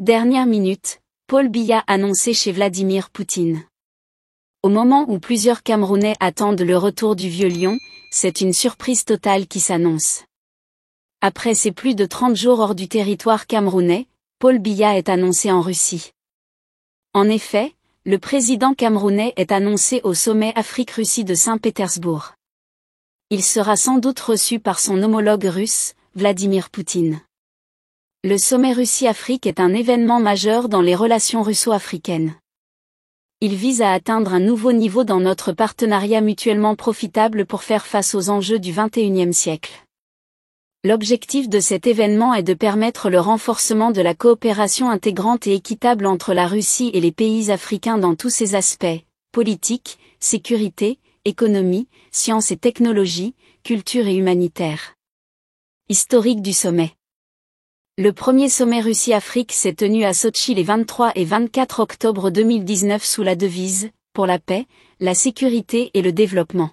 Dernière minute, Paul Biya annoncé chez Vladimir Poutine. Au moment où plusieurs Camerounais attendent le retour du vieux lion, c'est une surprise totale qui s'annonce. Après ses plus de 30 jours hors du territoire camerounais, Paul Biya est annoncé en Russie. En effet, le président camerounais est annoncé au sommet Afrique-Russie de Saint-Pétersbourg. Il sera sans doute reçu par son homologue russe, Vladimir Poutine. Le sommet Russie-Afrique est un événement majeur dans les relations russo-africaines. Il vise à atteindre un nouveau niveau dans notre partenariat mutuellement profitable pour faire face aux enjeux du XXIe siècle. L'objectif de cet événement est de permettre le renforcement de la coopération intégrante et équitable entre la Russie et les pays africains dans tous ses aspects, politique, sécurité, économie, sciences et technologies, culture et humanitaire. Historique du sommet. Le premier sommet Russie-Afrique s'est tenu à Sotchi les 23 et 24 octobre 2019 sous la devise « Pour la paix, la sécurité et le développement ».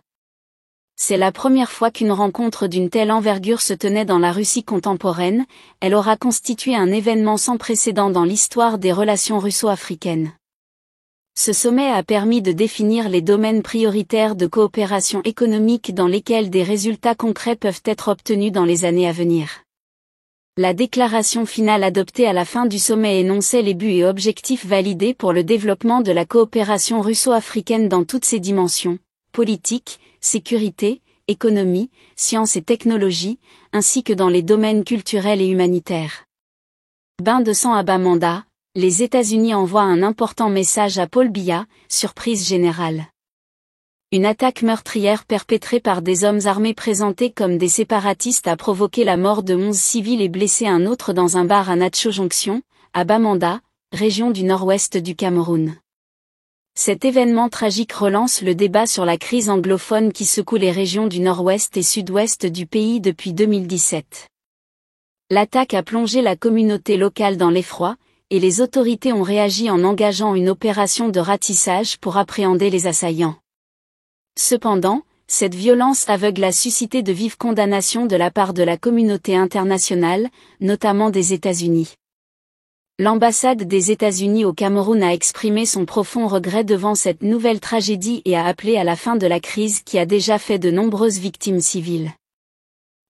C'est la première fois qu'une rencontre d'une telle envergure se tenait dans la Russie contemporaine, elle aura constitué un événement sans précédent dans l'histoire des relations russo-africaines. Ce sommet a permis de définir les domaines prioritaires de coopération économique dans lesquels des résultats concrets peuvent être obtenus dans les années à venir. La déclaration finale adoptée à la fin du sommet énonçait les buts et objectifs validés pour le développement de la coopération russo-africaine dans toutes ses dimensions, politique, sécurité, économie, sciences et technologies, ainsi que dans les domaines culturels et humanitaires. Bain de sang à Bamenda, les États-Unis envoient un important message à Paul Biya, surprise générale. Une attaque meurtrière perpétrée par des hommes armés présentés comme des séparatistes a provoqué la mort de 11 civils et blessé un autre dans un bar à Natcho Jonction, à Bamenda, région du nord-ouest du Cameroun. Cet événement tragique relance le débat sur la crise anglophone qui secoue les régions du nord-ouest et sud-ouest du pays depuis 2017. L'attaque a plongé la communauté locale dans l'effroi, et les autorités ont réagi en engageant une opération de ratissage pour appréhender les assaillants. Cependant, cette violence aveugle a suscité de vives condamnations de la part de la communauté internationale, notamment des États-Unis. L'ambassade des États-Unis au Cameroun a exprimé son profond regret devant cette nouvelle tragédie et a appelé à la fin de la crise qui a déjà fait de nombreuses victimes civiles.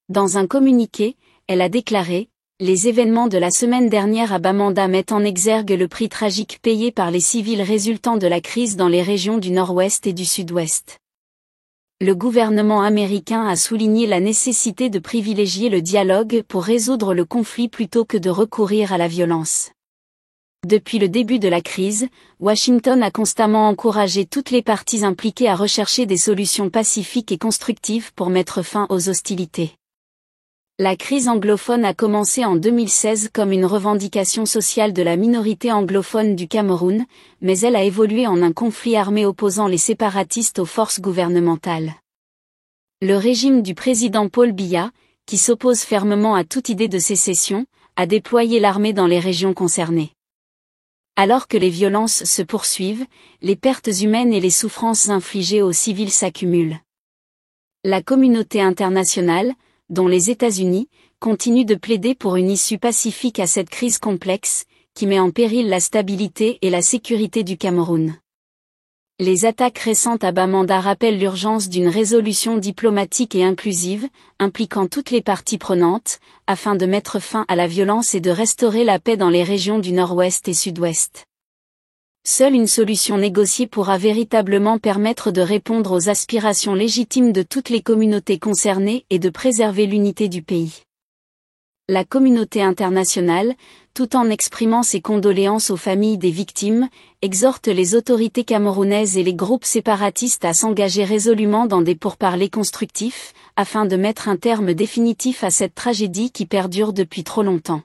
Dans un communiqué, elle a déclaré « Les événements de la semaine dernière à Bamenda mettent en exergue le prix tragique payé par les civils résultant de la crise dans les régions du nord-ouest et du sud-ouest. » Le gouvernement américain a souligné la nécessité de privilégier le dialogue pour résoudre le conflit plutôt que de recourir à la violence. Depuis le début de la crise, Washington a constamment encouragé toutes les parties impliquées à rechercher des solutions pacifiques et constructives pour mettre fin aux hostilités. La crise anglophone a commencé en 2016 comme une revendication sociale de la minorité anglophone du Cameroun, mais elle a évolué en un conflit armé opposant les séparatistes aux forces gouvernementales. Le régime du président Paul Biya, qui s'oppose fermement à toute idée de sécession, a déployé l'armée dans les régions concernées. Alors que les violences se poursuivent, les pertes humaines et les souffrances infligées aux civils s'accumulent. La communauté internationale, dont les États-Unis, continuent de plaider pour une issue pacifique à cette crise complexe, qui met en péril la stabilité et la sécurité du Cameroun. Les attaques récentes à Bamenda rappellent l'urgence d'une résolution diplomatique et inclusive, impliquant toutes les parties prenantes, afin de mettre fin à la violence et de restaurer la paix dans les régions du nord-ouest et sud-ouest. Seule une solution négociée pourra véritablement permettre de répondre aux aspirations légitimes de toutes les communautés concernées et de préserver l'unité du pays. La communauté internationale, tout en exprimant ses condoléances aux familles des victimes, exhorte les autorités camerounaises et les groupes séparatistes à s'engager résolument dans des pourparlers constructifs, afin de mettre un terme définitif à cette tragédie qui perdure depuis trop longtemps.